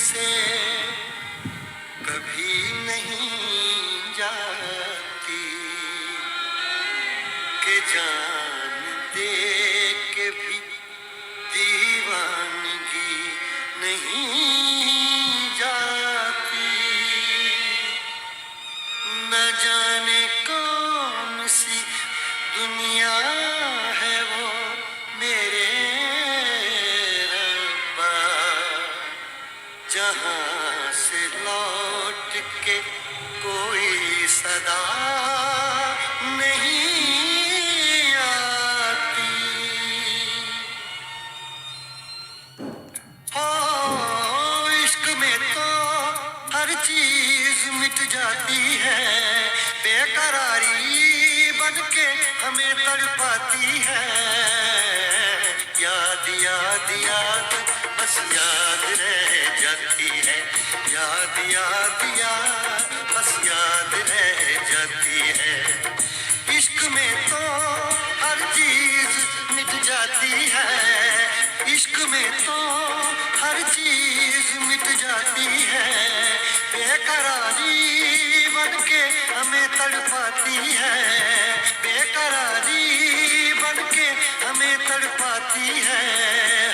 से कभी नहीं जाती कि जान दे के भी दीवानगी नहीं जाती। न जाने कौन सी दुनिया है वो मेरे रब्बा, जहां से लौट के कोई सदा नहीं आती। ओ इश्क में तो हर चीज मिट जाती है, बेकरारी बन के हमें तड़पाती है। याद याद याद बस याद रह जाती है, याद याद याद बस याद रह जाती है। इश्क में तो हर चीज मिट जाती है, इश्क में तो हर चीज मिट जाती है, बेकरारी बन के हमें तड़पाती है, बेकरारी बन के हमें तड़पाती है।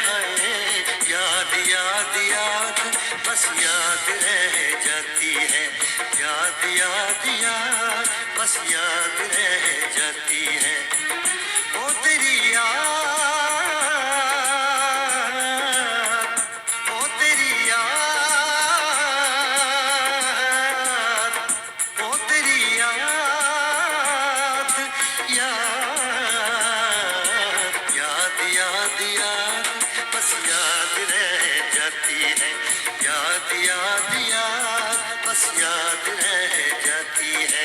हाय याद याद याद बस याद रह जाती है, याद याद याद बस याद रह जाती है। ओ तेरी याद, ओ तेरी याद, ओ तेरी याद, याद याद याद याद बस याद रह जाती है, याद याद याद बस याद रह जाती है।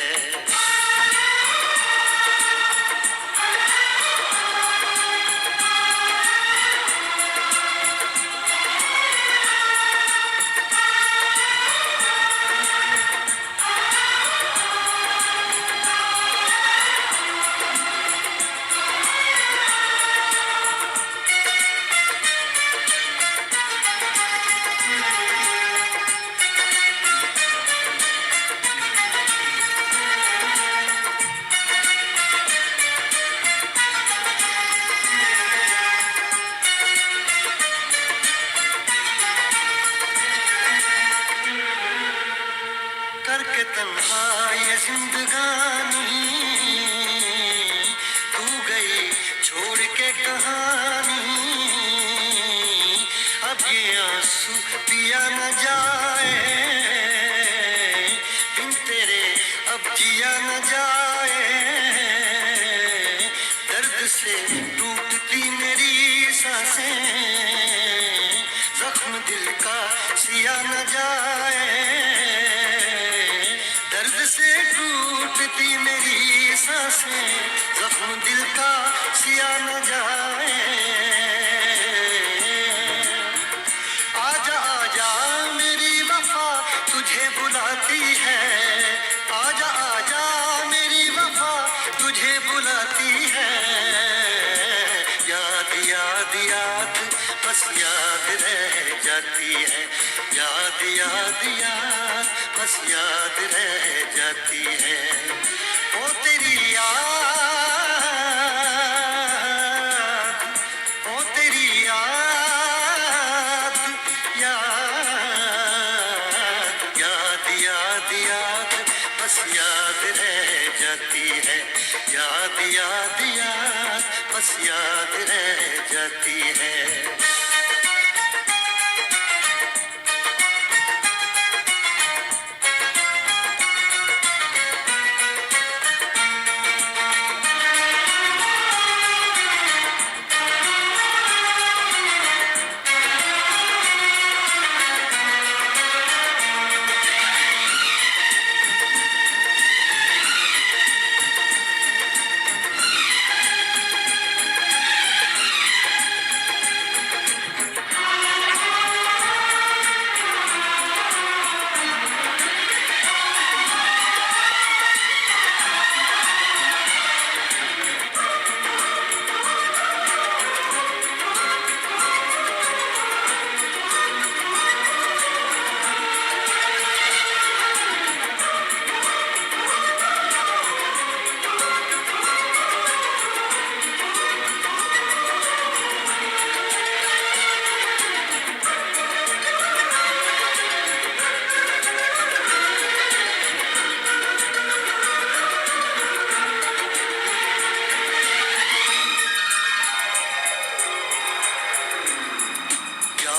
करके तन्हा ये जिंदगानी तू गई छोड़ के कहानी, अब ये आंसू पिया न जाए बिन तेरे, अब जिया न जाए। दर्द से टूटती मेरी सांसें, जख्म दिल का सिया न जाए, दर्द से टूटती मेरी सांसें, जख्म दिल का सिया न जाए। आजा आजा मेरी वफा तुझे बुलाती है, आजा आजा मेरी वफा तुझे बुलाती है। याद याद याद बस याद रह जाती है, याद याद याद बस याद रह जाती है। ओ तेरी याद, ओ तेरी याद, याद याद याद याद बस याद रह जाती है, याद याद याद बस याद रह जाती है।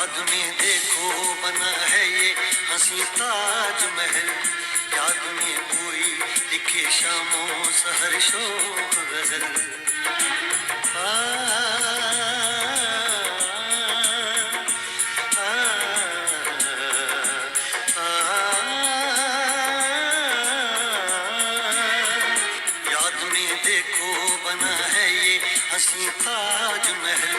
याद में देखो बना है ये हंसी ताजमहल, याद में कोई लिखे शामों सहर शोक गजल। आ, आ, आ, याद में देखो बना है ये हंसी ताजमहल,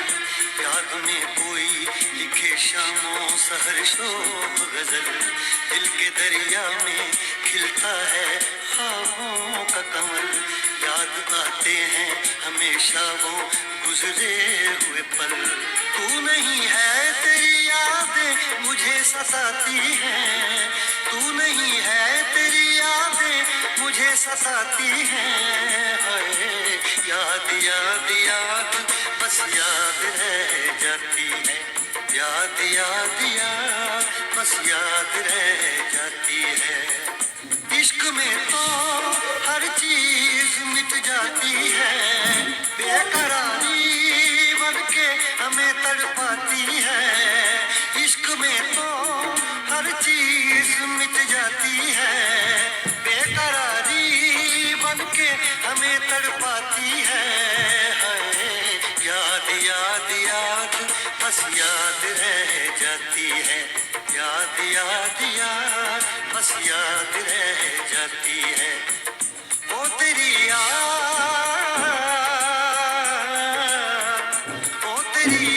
याद में कोई लिखे शामों सहर शोक गजल। दिल के दरिया में खिलता है ख्वाबों का कमल, याद आते हैं हमेशा वो गुजरे हुए पल। तू नहीं है तेरी यादें मुझे सताती हैं, तू नहीं है तेरी यादें मुझे सताती हैं। हाय याद याद याद बस याद रह जाती है, याद याद याद बस याद रह जाती है। इश्क में तो हर चीज मिट जाती है, बेकरारी बन के हमें तड़पाती है। इश्क में तो हर चीज मिट जाती है, बेकरारी बन के हमें तड़पाती है। हाय याद याद याद बस याद रह जाती है, याद याद याद बस याद रह जाती है। ओ तेरी याद, ओ तेरी